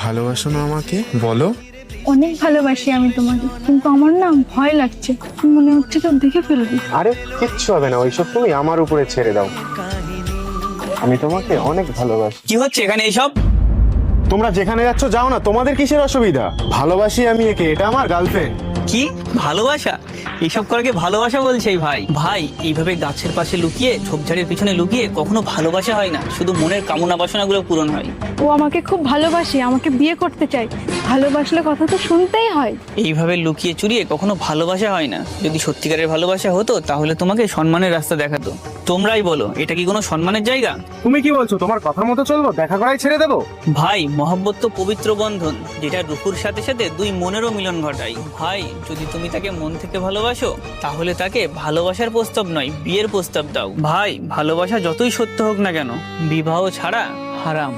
ভালোবাসো না আমাকে? বলো। অনেক ভালোবাসি আমি তোমাকে, কিন্তু আমার না ভয় লাগছে, মনে হচ্ছে তো দেখে ফেলবি। আরে কিচ্ছু হবে না, ওইসব তুমি আমার উপরে ছেড়ে দাও। আমি তোমাকে অনেক ভালোবাসি। কি হচ্ছে এখানে এইসব? তোমরা যেখানে যাচ্ছ যাও না, তোমাদের কিসের অসুবিধা? ভালোবাসি আমি একে, এটা আমার গার্লফ্রেন্ড। কি ভালোবাসা? এইসব করাকে ভালোবাসা বলছে এই ভাই? ভাই এইভাবে গাছের পাশে লুকিয়ে, ঝোপঝাড়ের পিছনে লুকিয়ে কখনো ভালোবাসা হয় না, শুধু মনের কামনা বাসনাগুলো পূরণ হয়। ও আমাকে খুব ভালোবাসে, আমাকে বিয়ে করতে চাই। ভালোবাসলে কথা তো শুনতেই হয়। এইভাবে লুকিয়ে চুরিয়ে কখনো ভালোবাসা হয় না। যদি সত্যিকারের ভালোবাসা হতো তাহলে তোমাকে সম্মানের রাস্তা দেখাতো। তোমরাই বলো, এটা কি কোনো সম্মানের জায়গা? তুমি কি বলছো? তোমার কথা মতো চলবো? দেখা করাই ছেড়ে দেবো? ভাই মহব্বত তো পবিত্র বন্ধন, যেটা রুহুর সাথে সাথে দুই মনেরও মিলন ঘটায়। ভাই যদি তুমি তাকে মন থেকে ভালোবাসো তাহলে তাকে ভালোবাসার প্রস্তাব নয়, বিয়ের প্রস্তাব দাও। ভাই ভালোবাসা যতই সত্য হোক না কেন, বিবাহ ছাড়া হারাম।